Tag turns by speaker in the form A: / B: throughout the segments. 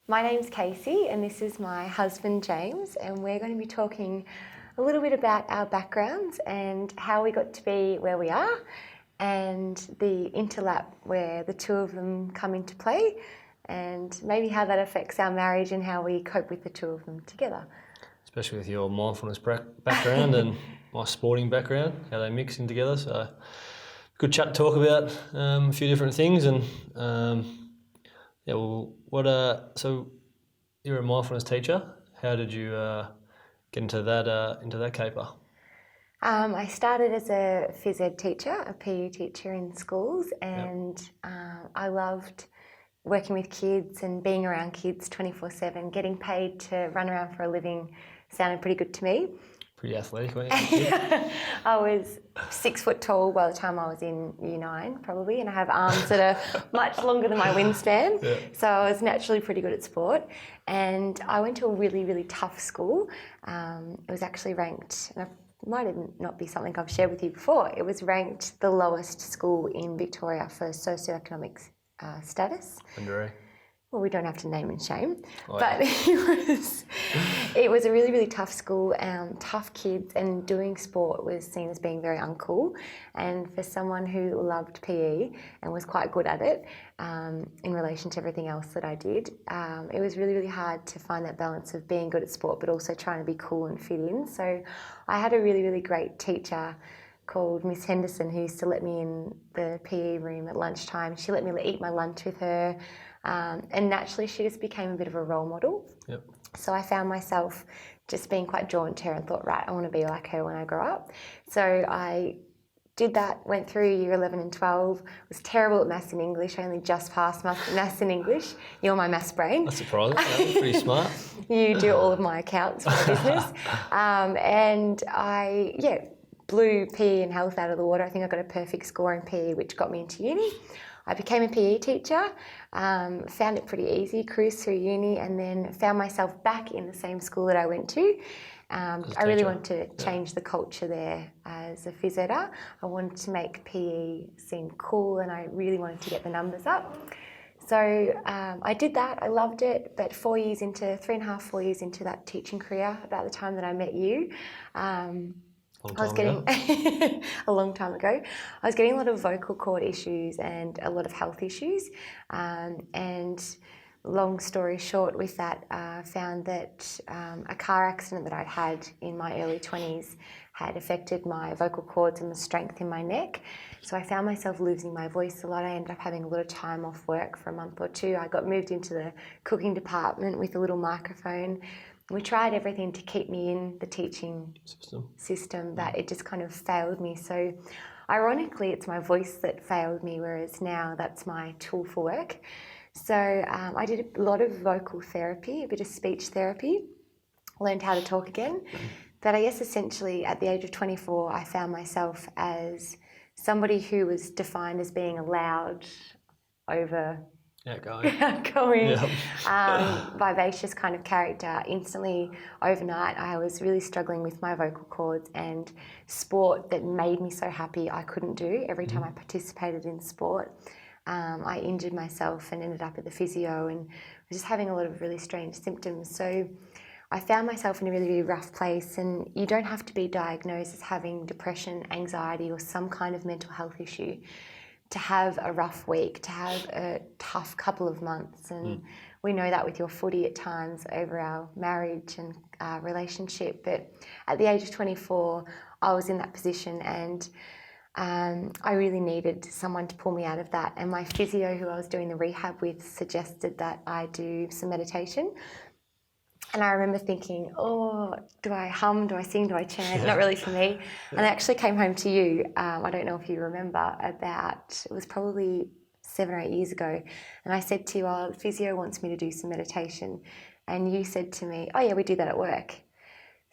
A: My name's Casey and this is my husband James, and we're going to be talking a little bit about our backgrounds and how we got to be where we are, and the interlap where the two of them come into play, and maybe how that affects our marriage and how we cope with the two of them together.
B: Especially with your mindfulness background and my sporting background, how they mix in together. So good chat to talk about a few different things. And so you're a mindfulness teacher. How did you get into that caper?
A: I started as a phys ed teacher, a PE teacher in schools, and I loved working with kids and being around kids 24/7. Getting paid to run around for a living sounded pretty good to me.
B: Pretty athletic, weren't you?
A: I was 6 foot tall by the time I was in Year 9, probably, and I have arms that are much longer than my wingspan.
B: Yeah.
A: So I was naturally pretty good at sport. And I went to a really, really tough school. It was actually ranked, and it might even not be something I've shared with you before, it was ranked the lowest school in Victoria for socioeconomic status.
B: Underage.
A: Well, we don't have to name and shame,
B: Oh,
A: but
B: yeah.
A: it was a really, really tough school, tough kids, and doing sport was seen as being very uncool. And for someone who loved PE and was quite good at it in relation to everything else that I did, it was really, really hard to find that balance of being good at sport but also trying to be cool and fit in. So I had a really, really great teacher called Miss Henderson who used to let me in the PE room at lunchtime. She let me eat my lunch with her. And naturally she just became a bit of a role model.
B: Yep.
A: So I found myself just being quite drawn to her and thought, right, I want to be like her when I grow up. So I did that, went through Year 11 and 12, was terrible at maths and English. I only just passed maths and English. You're my maths brain.
B: That's surprising. That's pretty smart.
A: You do all of my accounts for my business. And I, blew PE and health out of the water. I think I got a perfect score in PE, which got me into uni. I became a PE teacher, found it pretty easy, cruised through uni, and then found myself back in the same school that I went to. I really wanted to change the culture there as a phys eder. I wanted to make PE seem cool, and I really wanted to get the numbers up. So I did that, I loved it, but 4 years into that teaching career, about the time that I met you, I was getting a long time ago. I was getting a lot of vocal cord issues and a lot of health issues. And long story short with that, found that a car accident that I'd had in my early 20s had affected my vocal cords and the strength in my neck. So I found myself losing my voice a lot. I ended up having a lot of time off work for a month or two. I got moved into the cooking department with a little microphone. We tried everything to keep me in the teaching system, but it just kind of failed me. So ironically, it's my voice that failed me, whereas now that's my tool for work. So I did a lot of vocal therapy, a bit of speech therapy, learned how to talk again. But I guess essentially at the age of 24, I found myself as somebody who was defined as being a loud, outgoing, vivacious kind of character. Instantly, overnight, I was really struggling with my vocal cords, and sport that made me so happy I couldn't do. Every time I participated in sport, I injured myself and ended up at the physio and was just having a lot of really strange symptoms. So I found myself in a really, really rough place, and you don't have to be diagnosed as having depression, anxiety or some kind of mental health issue to have a rough week, to have a tough couple of months. And we know that with your footy at times over our marriage and relationship. But at the age of 24, I was in that position, and I really needed someone to pull me out of that. And my physio, who I was doing the rehab with, suggested that I do some meditation. And I remember thinking, do I hum, do I sing, do I chant? Not really for me. And I actually came home to you, I don't know if you remember, it was probably 7 or 8 years ago. And I said to you, the physio wants me to do some meditation. And you said to me, oh yeah, we do that at work.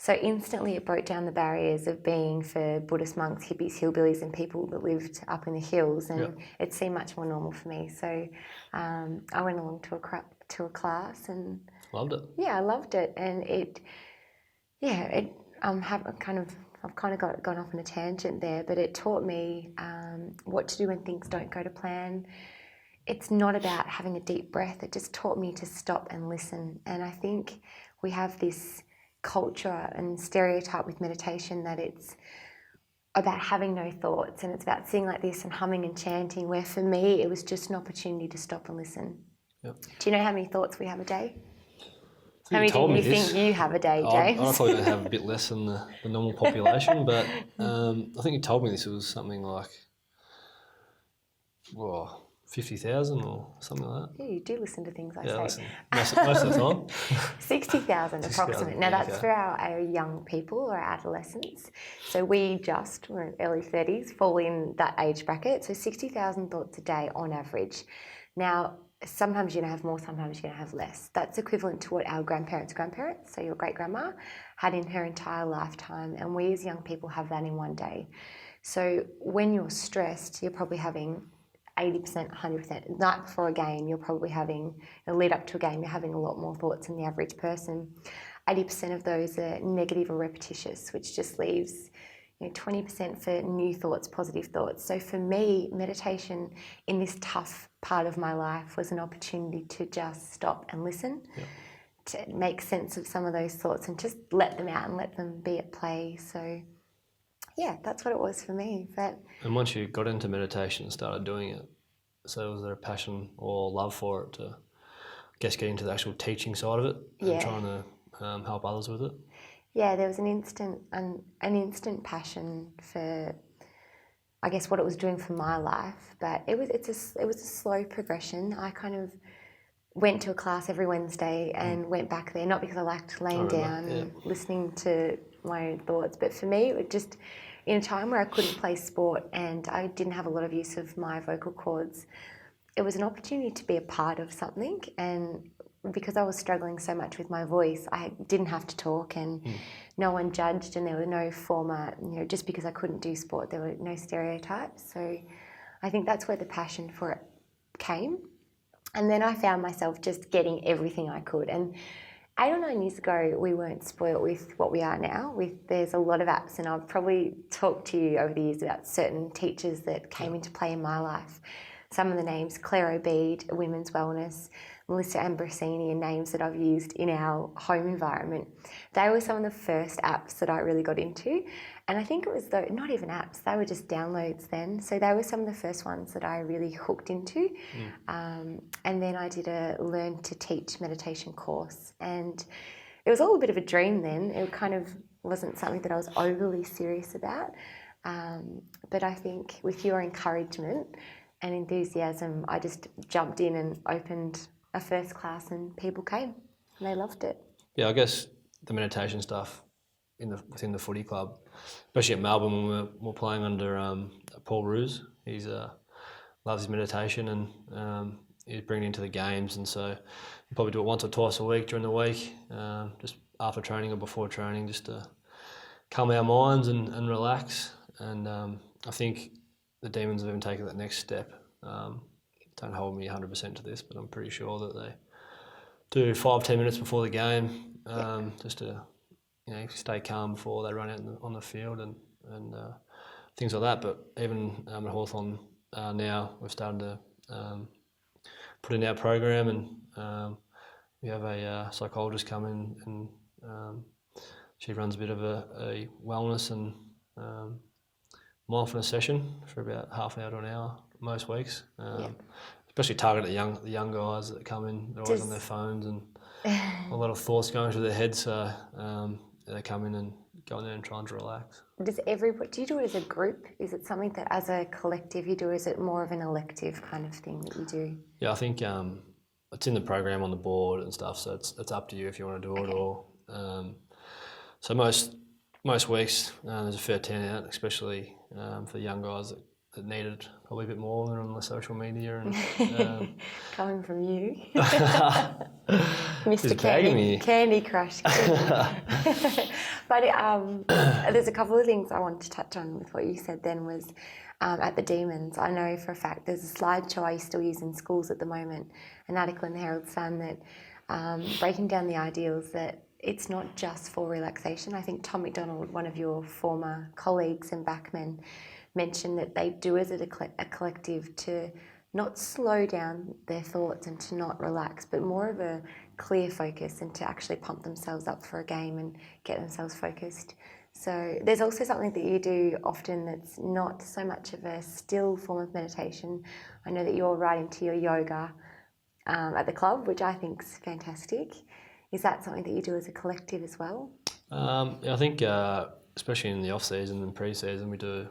A: So instantly it broke down the barriers of being for Buddhist monks, hippies, hillbillies and people that lived up in the hills, and it seemed much more normal for me. So I went along to a class and...
B: Loved it.
A: Yeah, I loved it. And I've kind of gone off on a tangent there, but it taught me what to do when things don't go to plan. It's not about having a deep breath. It just taught me to stop and listen. And I think we have this culture and stereotype with meditation that it's about having no thoughts and it's about sitting like this and humming and chanting, where for me it was just an opportunity to stop and listen.
B: Yep.
A: Do you know how many thoughts we have a day? How
B: You
A: many do you think you have a day, James?
B: I probably have a bit less than the normal population, but I think you told me this was something like 50,000 or something like that.
A: Yeah, you do listen to things I
B: Yeah,
A: say.
B: listen. Most of the time.
A: 60,000 approximately. Now that's
B: okay.
A: for our young people or adolescents. So we're in early 30s, fall in that age bracket. So 60,000 thoughts a day on average. Now, sometimes you're going to have more, sometimes you're going to have less. That's equivalent to what our grandparents, so your great-grandma, had in her entire lifetime. And we as young people have that in one day. So when you're stressed, you're probably having 80%, 100%. The night before a game, you're probably having, a lead up to a game, you're having a lot more thoughts than the average person. 80% of those are negative or repetitious, which just leaves 20% for new thoughts, positive thoughts. So for me, meditation in this tough part of my life was an opportunity to just stop and listen, to make sense of some of those thoughts and just let them out and let them be at play. So yeah, that's what it was for me.
B: And once you got into meditation and started doing it, so was there a passion or love for it to, get into the actual teaching side of it and trying to help others with it?
A: Yeah, there was an instant passion for, I guess, what it was doing for my life. But it was a slow progression. I kind of went to a class every Wednesday and went back there, not because I liked laying down and listening to my own thoughts, but for me, it just, in a time where I couldn't play sport and I didn't have a lot of use of my vocal cords, it was an opportunity to be a part of something. And because I was struggling so much with my voice, I didn't have to talk and no one judged, and there were no former, just because I couldn't do sport, there were no stereotypes. So I think that's where the passion for it came. And then I found myself just getting everything I could. And 8 or 9 years ago, we weren't spoilt with what we are now. There's a lot of apps, and I've probably talked to you over the years about certain teachers that came into play in my life. Some of the names, Claire O'Bead, Women's Wellness, Melissa Ambrosini, and names that I've used in our home environment. They were some of the first apps that I really got into. And I think it was, not even apps, they were just downloads then. So they were some of the first ones that I really hooked into. And then I did a Learn to Teach meditation course. And it was all a bit of a dream then. It kind of wasn't something that I was overly serious about. But I think with your encouragement and enthusiasm, I just jumped in and opened a first class and people came and they loved it.
B: Yeah, I guess the meditation stuff within the footy club, especially at Melbourne when we're playing under Paul Roos. He's loves his meditation and he's bringing it into the games, and so we probably do it once or twice a week during the week, just after training or before training, just to calm our minds and relax. And I think the Demons have even taken that next step. Don't hold me 100% to this, but I'm pretty sure that they do 5-10 minutes before the game, just to stay calm before they run out on the field and things like that. But even at Hawthorn now, we've started to put in our program, and we have a psychologist come in, and she runs a bit of a wellness and mindfulness session for about half an hour to an hour most weeks. Especially targeted at the young guys that come in. They're always on their phones and a lot of thoughts going through their heads. So they come in and go in there and try and relax.
A: Do you do it as a group? Is it something that as a collective you do? Is it more of an elective kind of thing that you do?
B: Yeah, I think it's in the program on the board and stuff. So it's up to you if you want to do it or. So most weeks there's a fair turnout, especially for young guys that that needed probably a bit more than on the social media. And
A: Coming from you,
B: Just
A: Mr.
B: bagging me.
A: Candy Crush. But there's a couple of things I wanted to touch on with what you said then was at the Demons. I know for a fact there's a slideshow I still use in schools at the moment, an article in the Herald Sun that breaking down the ideals that it's not just for relaxation. I think Tom McDonald, one of your former colleagues and backmen, mentioned that they do as a collective to not slow down their thoughts and to not relax, but more of a clear focus and to actually pump themselves up for a game and get themselves focused. So there's also something that you do often that's not so much of a still form of meditation. I know that you're right into your yoga at the club, which I think is fantastic. Is that something that you do as a collective as well?
B: I think especially in the off-season and pre-season we do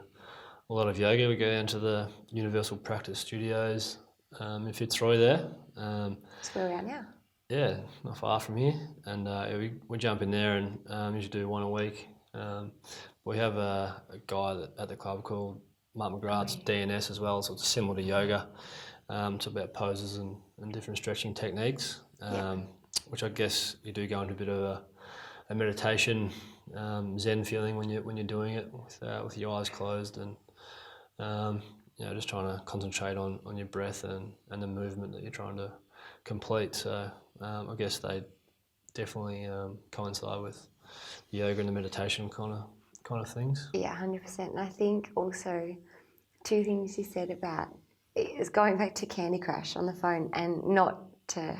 B: a lot of yoga. We go down to the Universal Practice Studios in Fitzroy there.
A: That's where we are now.
B: Yeah, not far from here. And we jump in there and usually do one a week. We have a guy at the club called Mark McGrath's DNS as well, so it's similar to yoga. It's about poses and different stretching techniques, which I guess you do go into a bit of a meditation Zen feeling when you're doing it with your eyes closed and just trying to concentrate on your breath and the movement that you're trying to complete. So I guess they definitely coincide with yoga and the meditation kind of things.
A: Yeah, 100%. And I think also two things you said about is going back to Candy Crush on the phone and not to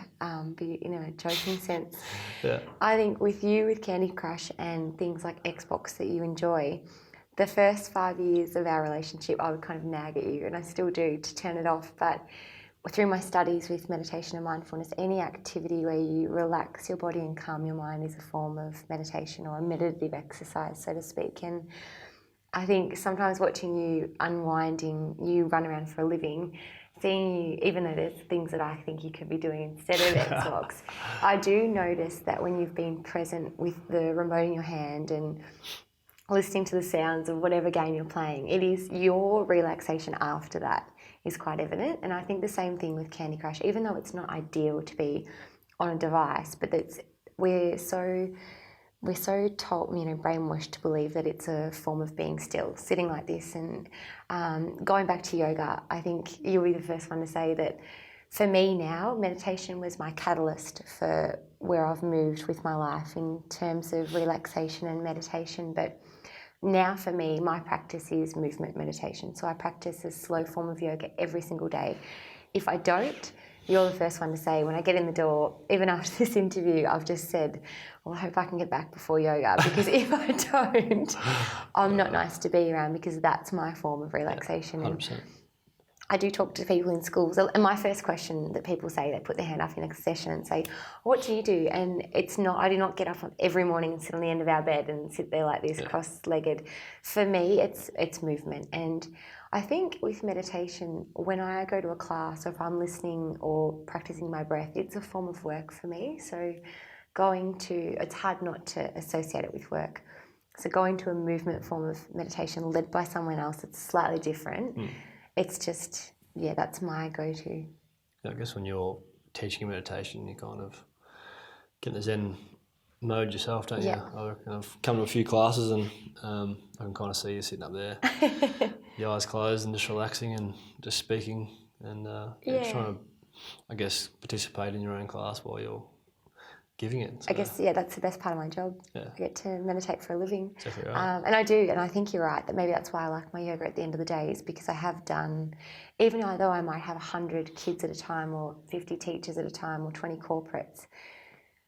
A: be in a joking sense.
B: Yeah.
A: I think with Candy Crush and things like Xbox that you enjoy, the first 5 years of our relationship I would kind of nag at you, and I still do, to turn it off. But through my studies with meditation and mindfulness, any activity where you relax your body and calm your mind is a form of meditation or a meditative exercise, so to speak. And I think sometimes watching you unwinding, you run around for a living, seeing you, even though there's things that I think you could be doing instead of Xbox, I do notice that when you've been present with the remote in your hand and listening to the sounds of whatever game you're playing, it is your relaxation after that is quite evident. And I think the same thing with Candy Crush, even though it's not ideal to be on a device, but we're so told, brainwashed to believe that it's a form of being still, sitting like this. And going back to yoga, I think you'll be the first one to say that for me now, meditation was my catalyst for where I've moved with my life in terms of relaxation and meditation. But now for me, my practice is movement meditation. So I practice a slow form of yoga every single day. If I don't, you're the first one to say, when I get in the door, even after this interview, I've just said, well, I hope I can get back before yoga, because if I don't, I'm not nice to be around, because that's my form of relaxation.
B: 100%.
A: I do talk to people in schools, and my first question that people say, they put their hand up in a session and say, what do you do? And I do not get up every morning and sit on the end of our bed and sit there like this, cross-legged. For me, it's movement. And I think with meditation, when I go to a class or if I'm listening or practicing my breath, it's a form of work for me. So it's hard not to associate it with work. So going to a movement form of meditation led by someone else, it's slightly different. It's just, that's my go-to.
B: I guess when you're teaching meditation, you kind of get in the Zen mode yourself, don't you? I reckon I've come to a few classes and I can kind of see you sitting up there, your eyes closed and just relaxing and just speaking and just trying to, I guess, participate in your own class while you're giving it. So,
A: I guess, that's the best part of my job.
B: Yeah.
A: I get to meditate for a living.
B: Exactly right.
A: And I do, and I think you're right, that maybe that's why I like my yoga at the end of the day, is because I have done, even though I might have 100 kids at a time or 50 teachers at a time or 20 corporates,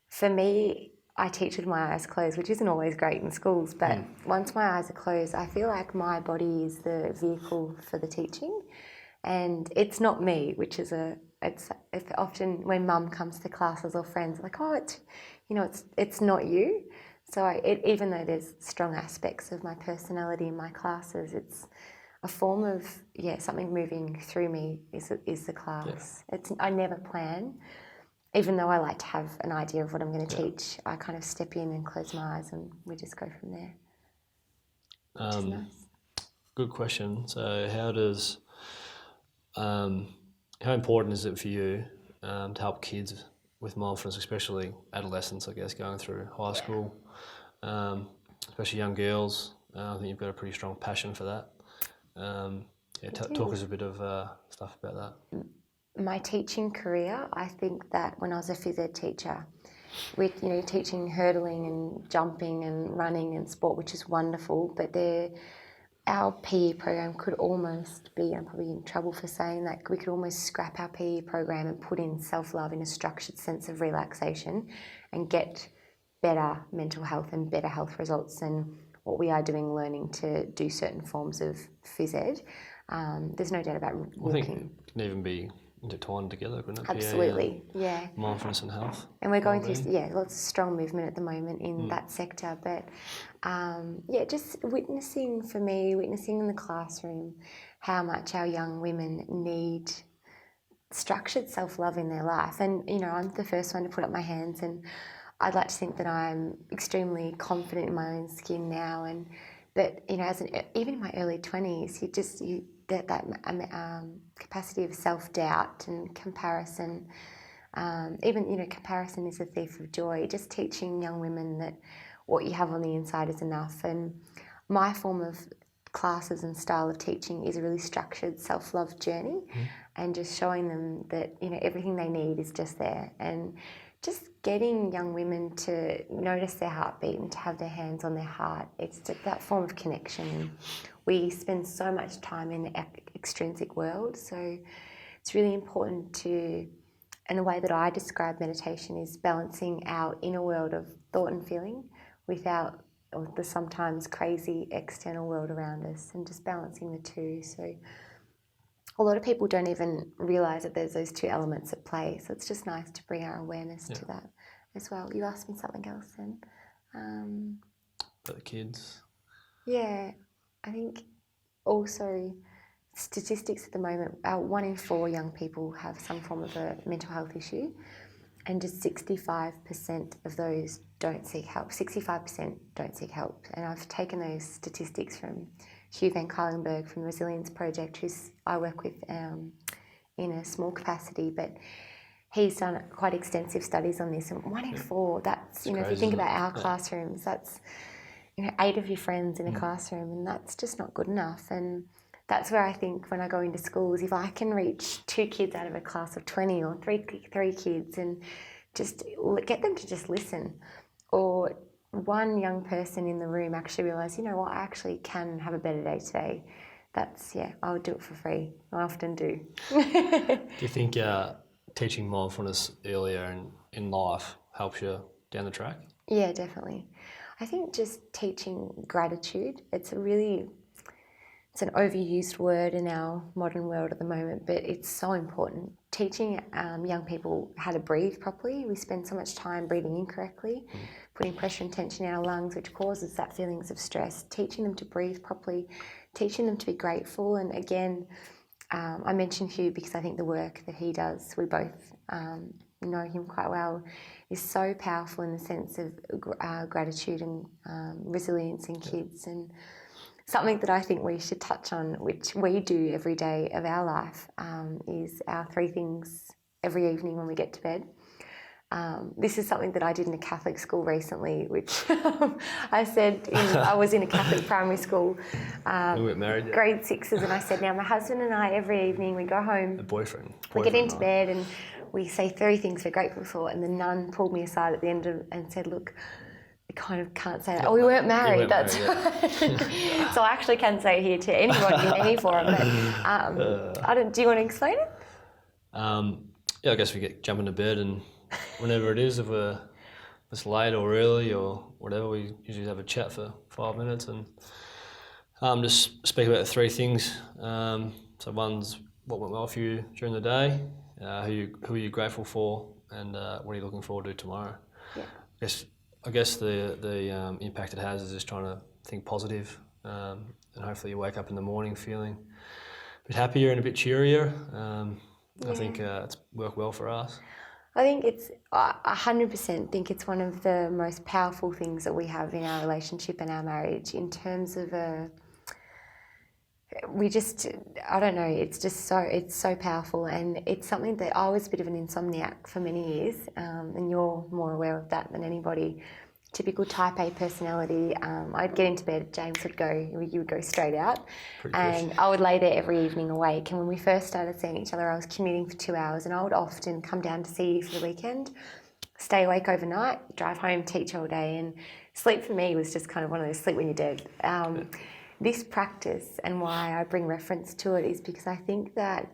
A: for me, I teach with my eyes closed, which isn't always great in schools, but once my eyes are closed, I feel like my body is the vehicle for the teaching, and it's not me, which is it's often when mum comes to classes or friends, like, oh, it's not you. So even though there's strong aspects of my personality in my classes, it's a form of something moving through me is the class. I never plan. Even though I like to have an idea of what I'm going to teach, I kind of step in and close my eyes and we just go from there. Which is nice.
B: Good question. So how important is it for you to help kids with mindfulness, especially adolescents, I guess, going through high school, especially young girls? I think you've got a pretty strong passion for that. Talk us a bit of stuff about that.
A: My teaching career, I think that when I was a phys ed teacher, with teaching hurdling and jumping and running and sport, which is wonderful, but our PE program could almost be, I'm probably in trouble for saying that, we could almost scrap our PE program and put in self-love in a structured sense of relaxation and get better mental health and better health results than what we are doing learning to do certain forms of phys ed. There's no doubt about walking.
B: I think it can even be intertwined together, couldn't it?
A: Absolutely,
B: PA, mindfulness and health.
A: And we're going through, lots of strong movement at the moment in that sector. But, just witnessing in the classroom how much our young women need structured self-love in their life. And, I'm the first one to put up my hands, and I'd like to think that I'm extremely confident in my own skin now. And but even in my early 20s, that capacity of self-doubt and comparison. Even comparison is a thief of joy. Just teaching young women that what you have on the inside is enough. And my form of classes and style of teaching is a really structured self-love journey, and just showing them that everything they need is just there, and just getting young women to notice their heartbeat and to have their hands on their heart. It's that form of connection. We spend so much time in the extrinsic world, so it's really important to, and the way that I describe meditation is balancing our inner world of thought and feeling with the sometimes crazy external world around us, and just balancing the two. So a lot of people don't even realise that there's those two elements at play, so it's just nice to bring our awareness to that as well. You asked me something else then.
B: For the kids?
A: Yeah, I think also statistics at the moment, 1 in 4 young people have some form of a mental health issue, and just 65% of those don't seek help. 65% don't seek help. And I've taken those statistics from Hugh van Cuylenberg from the Resilience Project, who I work with in a small capacity, but he's done quite extensive studies on this. And 1 in 4, that's, crazy, if you think about our classrooms, that's 8 of your friends in a classroom, and that's just not good enough. And that's where I think when I go into schools, if I can reach 2 kids out of a class of 20 or three kids and just get them to just listen, or 1 young person in the room actually realise, I actually can have a better day today. That's, I'll do it for free. I often do.
B: Do you think teaching mindfulness earlier in life helps you down the track?
A: Yeah, definitely. I think just teaching gratitude, it's an overused word in our modern world at the moment, but it's so important. Teaching young people how to breathe properly. We spend so much time breathing incorrectly, putting pressure and tension in our lungs, which causes that feelings of stress. Teaching them to breathe properly, teaching them to be grateful. And again, I mentioned Hugh because I think the work that he does, we both know him quite well, is so powerful in the sense of gratitude and resilience in kids. And something that I think we should touch on, which we do every day of our life, is our 3 things every evening when we get to bed. This is something that I did in a Catholic school recently, which I said, I was in a Catholic primary school,
B: we were married,
A: grade 6s, and I said, now my husband and I, every evening we go home, we get into bed and we say 3 things we're grateful for, and the nun pulled me aside at the end and said, look, I kind of can't say that. We weren't married, that's right. So I actually can say it here to anybody in any forum, but do you want to explain it?
B: I guess we jump into bed, and whenever it is, if it's late or early or whatever, we usually have a chat for 5 minutes and just speak about the 3 things. So one's what went well for you during the day, who are you grateful for, and what are you looking forward to tomorrow. Yeah. I guess the impact it has is just trying to think positive, and hopefully you wake up in the morning feeling a bit happier and a bit cheerier. I think it's worked well for us.
A: I think it's 100% think it's one of the most powerful things that we have in our relationship and our marriage in terms of I don't know, it's so powerful, and it's something that I was a bit of an insomniac for many years, and you're more aware of that than anybody. Typical type A personality. I'd get into bed, James you would go straight out, and I would lay there every evening awake. And when we first started seeing each other, I was commuting for 2 hours, and I would often come down to see you for the weekend, stay awake overnight, drive home, teach all day, and sleep for me was just kind of one of those sleep when you're dead. This practice, and why I bring reference to it, is because I think that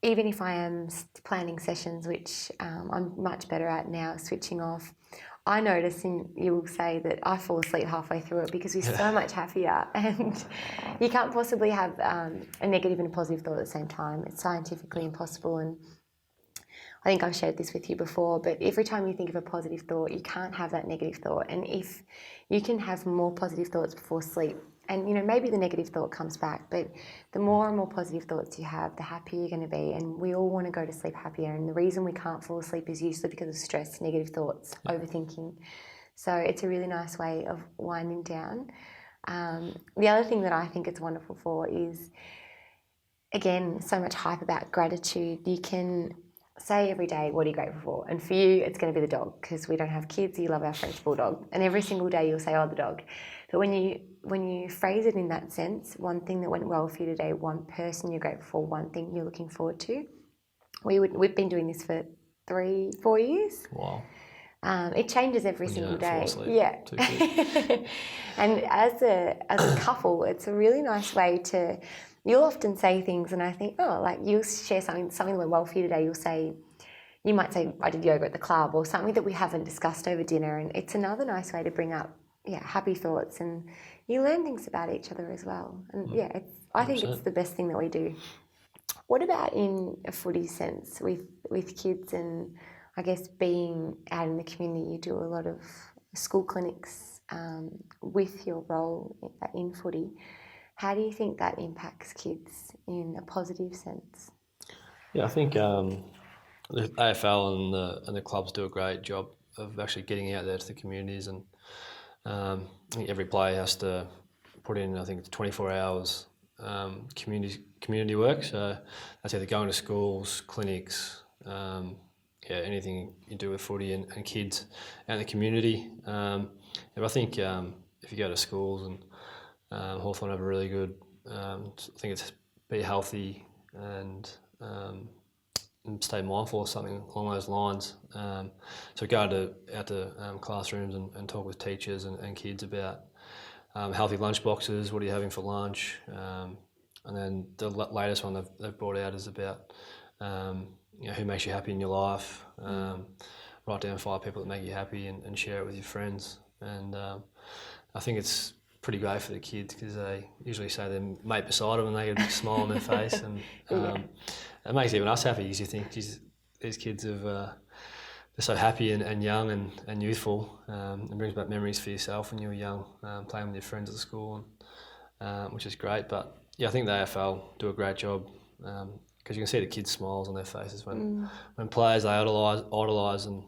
A: even if I am planning sessions, which I'm much better at now, switching off, I notice, and you will say that I fall asleep halfway through it because we're so much happier, and you can't possibly have a negative and a positive thought at the same time. It's scientifically impossible, and I think I've shared this with you before, but every time you think of a positive thought, you can't have that negative thought. And if you can have more positive thoughts before sleep, and maybe the negative thought comes back, but the more and more positive thoughts you have, the happier you're going to be. And we all want to go to sleep happier. And the reason we can't fall asleep is usually because of stress, negative thoughts, overthinking. So it's a really nice way of winding down. The other thing that I think it's wonderful for is, again, so much hype about gratitude. You can say every day, what are you grateful for? And for you, it's going to be the dog, because we don't have kids. You love our French bulldog, and every single day you'll say, oh, the dog. But when you phrase it in that sense, one thing that went well for you today, one person you're grateful for, one thing you're looking forward to. We've been doing this for 3-4 years.
B: Wow.
A: It changes every single day.
B: Yeah.
A: And as a couple, it's a really nice way to. You'll often say things, and I think, you'll share something that went well for you today. You might say, I did yoga at the club, or something that we haven't discussed over dinner, and it's another nice way to bring up, happy thoughts, and you learn things about each other as well. And I think it's the best thing that we do. What about in a footy sense with kids, and I guess being out in the community? You do a lot of school clinics with your role in footy. How do you think that impacts kids in a positive sense?
B: Yeah, I think the AFL and the clubs do a great job of actually getting out there to the communities, and I think every player has to put in, I think it's 24 hours community work. So that's either going to schools, clinics, anything you do with footy and kids out in the community. And I think if you go to schools, and Hawthorn have a really good, I think it's be healthy and stay mindful or something along those lines. So go out to classrooms and talk with teachers and kids about healthy lunch boxes. What are you having for lunch? And then the latest one they've brought out is about who makes you happy in your life. Write down 5 people that make you happy and share it with your friends. And I think it's pretty great for the kids, because they usually say their mate beside them and they get a big smile on their face, and it makes even us happy, because you think, geez, these kids they're so happy and young and youthful. It brings back memories for yourself when you were young, playing with your friends at school, and, which is great. But I think the AFL do a great job, because you can see the kids' smiles on their faces when players they idolise and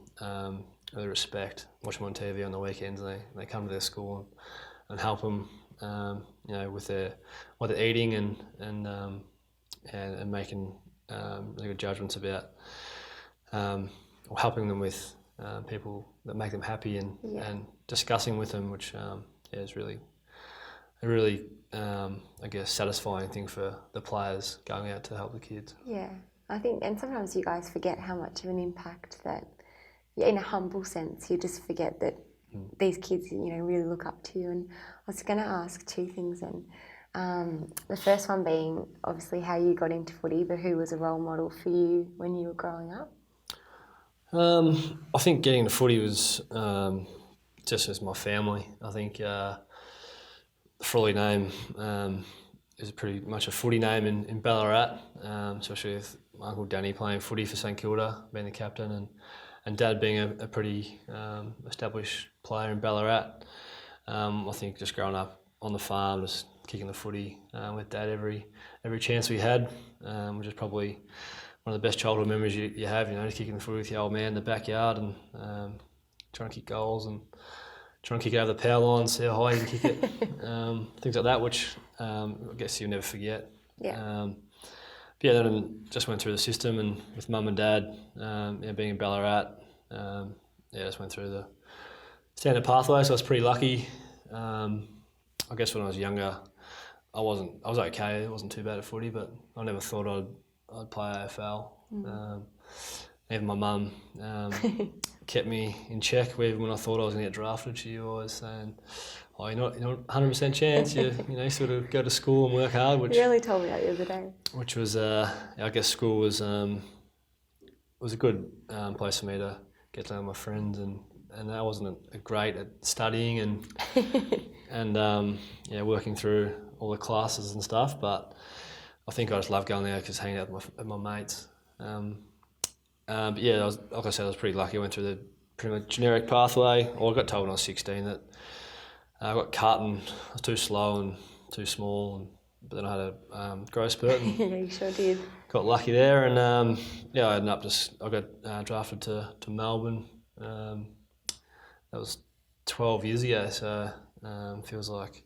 B: really respect, watch them on TV on the weekends, and they come to their school and help them, with what they're eating and making really good judgments about helping them with people that make them happy and discussing with them, which is really a really I guess satisfying thing for the players going out to help the kids.
A: Yeah, I think, and sometimes you guys forget how much of an impact that, in a humble sense, you just forget that these kids, really look up to you. And I was going to ask 2 things then. The first one being obviously how you got into footy, but who was a role model for you when you were growing up?
B: I think getting into footy was just as my family. I think the Frawley name is pretty much a footy name in Ballarat, especially with my Uncle Danny playing footy for St Kilda, being the captain, and Dad being a pretty established player in Ballarat. I think just growing up on the farm, just kicking the footy with Dad every chance we had, which is probably one of the best childhood memories you have, just kicking the footy with your old man in the backyard and trying to kick goals. And trying to kick it over the power line, see how high you can kick it, things like that, which I guess you'll never forget.
A: Yeah.
B: But yeah, then I just went through the system, and with mum and dad, being in Ballarat, just went through the standard pathway, so I was pretty lucky. I guess when I was younger, I was okay. It wasn't too bad at footy, but I never thought I'd play AFL. Even my mum kept me in check. Even when I thought I was going to get drafted, she was always saying, "Oh, you're not 100% chance. You sort of go to school and work hard." Which
A: you really told me that the other day.
B: Which was, I guess, school was a good place for me to get to know my friends, and I wasn't great at studying and working through all the classes and stuff, but I think I just loved going there because hanging out with my mates. But yeah, like I said, I was pretty lucky. I went through the pretty much generic pathway. I got told when I was 16 that I got cut and I was too slow and too small, but then I had a growth spurt. And
A: Yeah, you sure did.
B: got lucky there, and I ended up I got drafted to Melbourne. That was 12 years ago, so feels like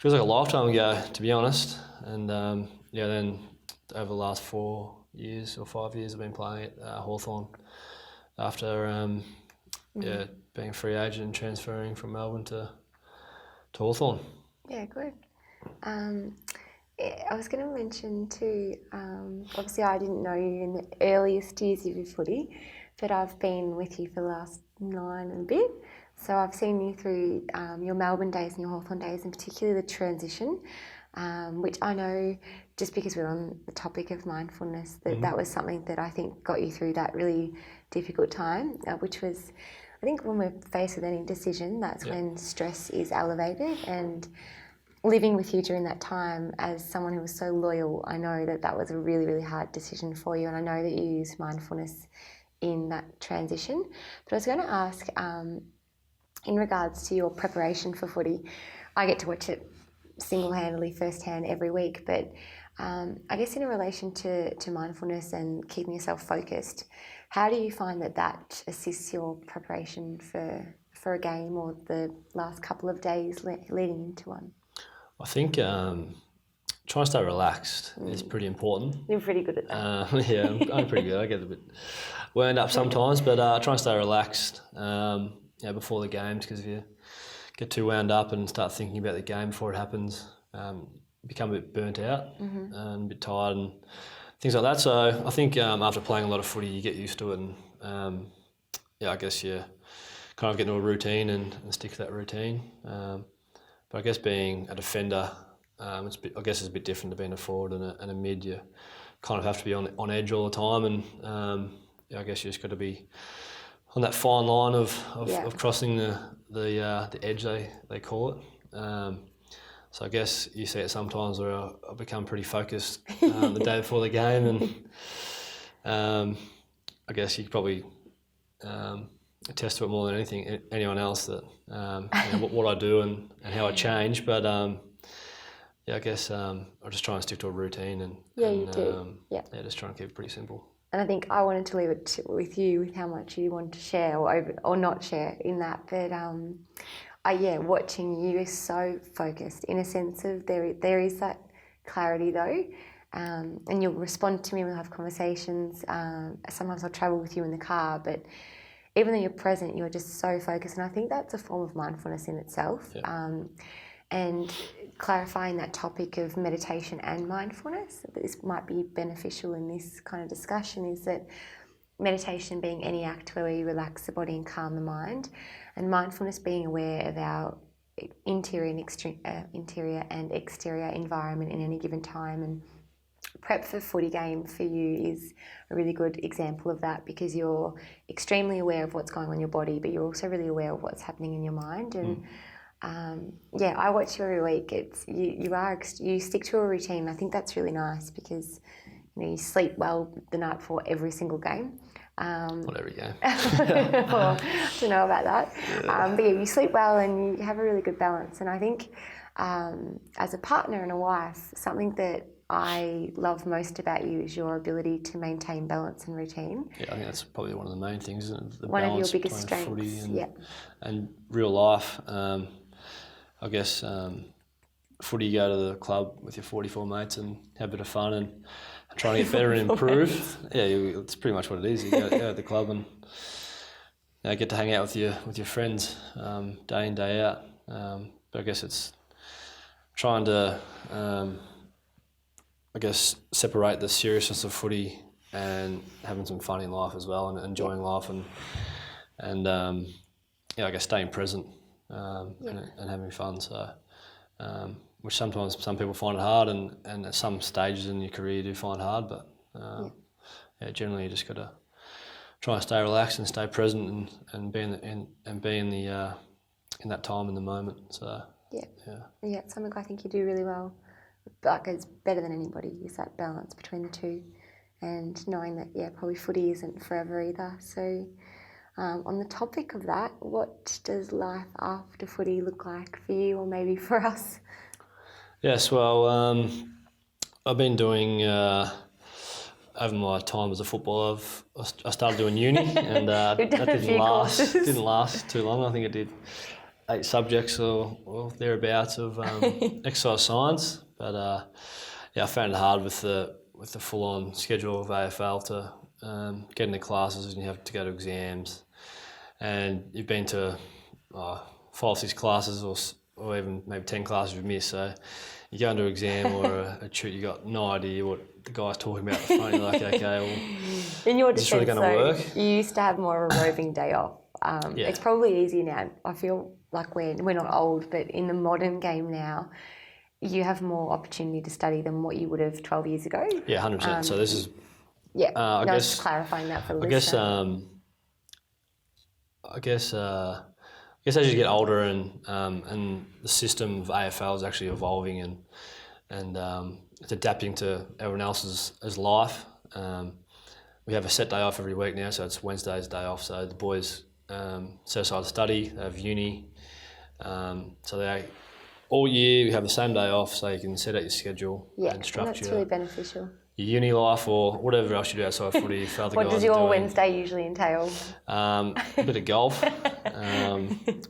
B: a lifetime ago, to be honest. And then over the last 4 years or 5 years, I've been playing at Hawthorn after being a free agent and transferring from Melbourne to Hawthorn.
A: Yeah, good. I was going to mention too, obviously I didn't know you in the earliest years of your footy, but I've been with you for the last 9 and a bit. So I've seen you through your Melbourne days and your Hawthorn days, and particularly the transition, which I know, just because we're on the topic of mindfulness, that was something that I think got you through that really difficult time, which was, I think when we're faced with any decision, that's when stress is elevated. And living with you during that time as someone who was so loyal, I know that was a really, really hard decision for you, and I know that you used mindfulness in that transition. But I was going to ask, in regards to your preparation for footy, I get to watch it single-handedly, firsthand every week, but I guess in relation to mindfulness and keeping yourself focused, how do you find that assists your preparation for a game or the last couple of days leading into one?
B: I think trying to stay relaxed is pretty important.
A: You're pretty good at that.
B: Yeah, I'm pretty good. I get a bit wound up sometimes, but try and stay relaxed before the games, because if you get too wound up and start thinking about the game before it happens, become a bit burnt out and a bit tired and things like that. So I think after playing a lot of footy, you get used to it, and I guess you kind of get into a routine and stick to that routine. But I guess being a defender, it's a bit different to being a forward and a mid. You kind of have to be on edge all the time, and I guess you just got to be on that fine line of crossing the edge, they call it. So I guess you see it sometimes where I become pretty focused the day before the game, and I guess you could probably attest to it more than anyone else, that what I do and how I change. But I guess I just try and stick to a routine and
A: you do.
B: Just try and keep it pretty simple.
A: And I think I wanted to leave it with you with how much you want to share or not share in that. But watching you is so focused, in a sense of there is that clarity though, and you'll respond to me, we'll have conversations. Sometimes I'll travel with you in the car, but even though you're present, you're just so focused, and I think that's a form of mindfulness in itself. And clarifying that topic of meditation and mindfulness, this might be beneficial in this kind of discussion, is that meditation being any act where we relax the body and calm the mind, and mindfulness being aware of our interior and exterior environment in any given time. And prep for footy game for you is a really good example of that, because you're extremely aware of what's going on in your body, but you're also really aware of what's happening in your mind. And I watch you every week. You stick to a routine. I think that's really nice, because you sleep well the night before every single game.
B: Not every game.
A: Well, I don't know about that. But you sleep well and you have a really good balance. And I think as a partner and a wife, something that I love most about you is your ability to maintain balance and routine.
B: Yeah, I think that's probably one of the main things, isn't it? The
A: One of your
B: balance
A: biggest
B: between
A: strengths.
B: footy
A: Yeah.
B: and real life. I guess footy, you go to the club with your 44 mates and have a bit of fun and trying to get better and improve. Yeah, it's pretty much what it is. You go to the club and get to hang out with your friends day in, day out. But I guess it's trying to separate the seriousness of footy and having some fun in life as well, and enjoying life, and I guess staying present and having fun. So, which sometimes some people find it hard, and at some stages in your career you do find hard, but generally you just got to try and stay relaxed and stay present and be in that time in the moment. So
A: it's something I think you do really well. Like, it's better than anybody, is that balance between the two, and knowing that probably footy isn't forever either. So on the topic of that, what does life after footy look like for you, or maybe for us?
B: Yes, well, I've been doing over my time as a footballer, I started doing uni, and that didn't last too long. I think it did 8 subjects or thereabouts of exercise science, but I found it hard with the full-on schedule of AFL to get into classes, and you have to go to exams, and you've been to 5 or 6 classes or even maybe 10 classes you've missed, so you go into an exam or a tute, you got no idea what the guy's talking about at the front. You're like, okay, well,
A: in your
B: is this really
A: defence,
B: going to work?
A: You used to have more of a roving day off. It's probably easier now. I feel like we're not old, but in the modern game now, you have more opportunity to study than what you would have 12 years ago.
B: Yeah, 100%. So this is...
A: I guess just clarifying that for the listener.
B: I guess as you get older and the system of AFL is actually evolving and it's adapting to everyone else's life. We have a set day off every week now, so it's Wednesday's day off. So the boys set aside to study. They have uni, so they all year we have the same day off, so you can set out your schedule and structure.
A: That's really beneficial.
B: Your uni life or whatever else you do outside of footy.
A: What does your Wednesday usually entail?
B: A bit of golf,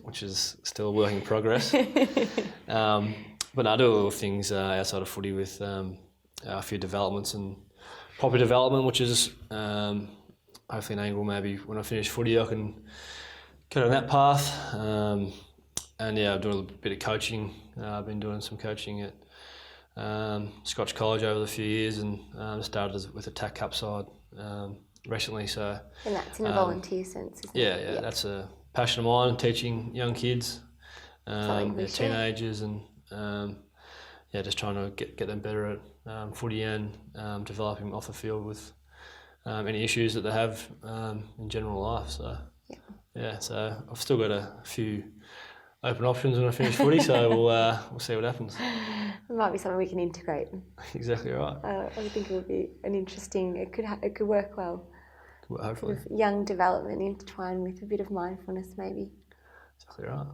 B: which is still a work in progress. But I do little things outside of footy with a few developments and property development, which is hopefully an angle maybe when I finish footy I can go down that path. And I'm doing a bit of coaching. I've been doing some coaching at Scotch College over the few years, and started with a TAC Cup side recently. So,
A: and that's in a volunteer sense, isn't it?
B: Yeah, that's a passion of mine, teaching young kids, teenagers, and just trying to get them better at footy and developing off the field with any issues that they have in general life. So so I've still got a few open options when I finish footy, so we'll see what happens.
A: It might be something we can integrate.
B: Exactly right.
A: I think it would be an interesting. It could work well.
B: Hopefully.
A: Sort of young development intertwined with a bit of mindfulness, maybe.
B: Exactly right.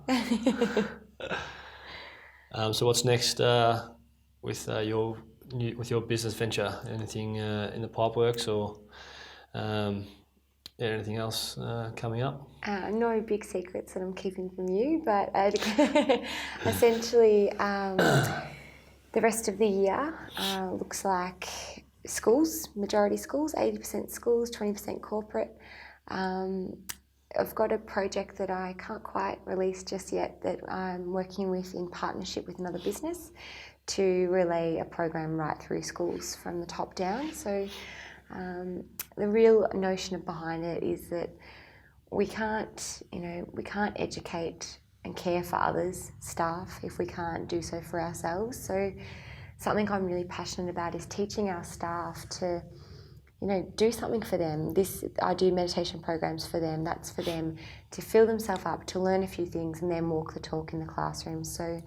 B: So what's next with your business venture? Anything in the pipeworks or anything else coming up?
A: No big secrets that I'm keeping from you, but essentially the rest of the year looks like schools, majority schools, 80% schools, 20% corporate. I've got a project that I can't quite release just yet that I'm working with in partnership with another business to relay a program right through schools from the top down. So the real notion behind it is that we can't educate and care for others, staff, if we can't do so for ourselves. So something I'm really passionate about is teaching our staff to, do something for them. I do meditation programs for them. That's for them to fill themselves up, to learn a few things, and then walk the talk in the classroom. So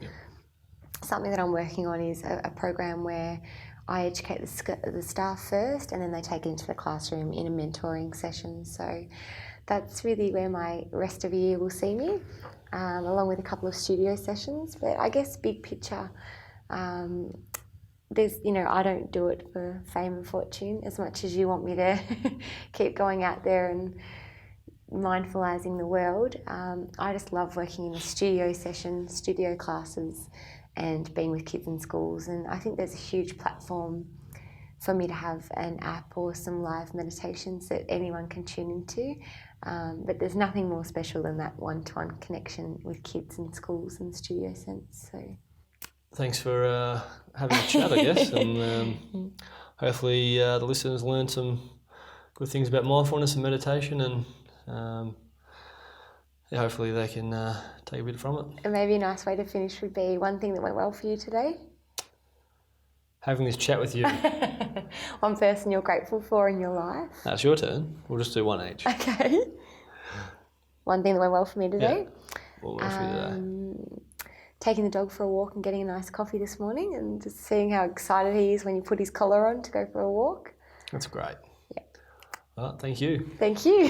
A: something that I'm working on is a program where I educate the staff first, and then they take it into the classroom in a mentoring session. So that's really where my rest of the year will see me, along with a couple of studio sessions. But I guess big picture, there's, I don't do it for fame and fortune as much as you want me to keep going out there and mindfulizing the world. I just love working in a studio session, studio classes, and being with kids in schools. And I think there's a huge platform for me to have an app or some live meditations that anyone can tune into. But there's nothing more special than that one-to-one connection with kids in schools and studio sense. So
B: thanks for having a chat, I guess, and hopefully the listeners learn some good things about mindfulness and meditation, and hopefully they can take a bit from it.
A: And maybe a nice way to finish would be one thing that went well for you today.
B: Having this chat with you.
A: One person you're grateful for in your life.
B: That's your turn. We'll just do one each.
A: Okay. One thing that went well for me today.
B: Yeah. What went well for you today?
A: Taking the dog for a walk and getting a nice coffee this morning, and just seeing how excited he is when you put his collar on to go for a walk.
B: That's great.
A: Yeah.
B: Well, thank you.
A: Thank you.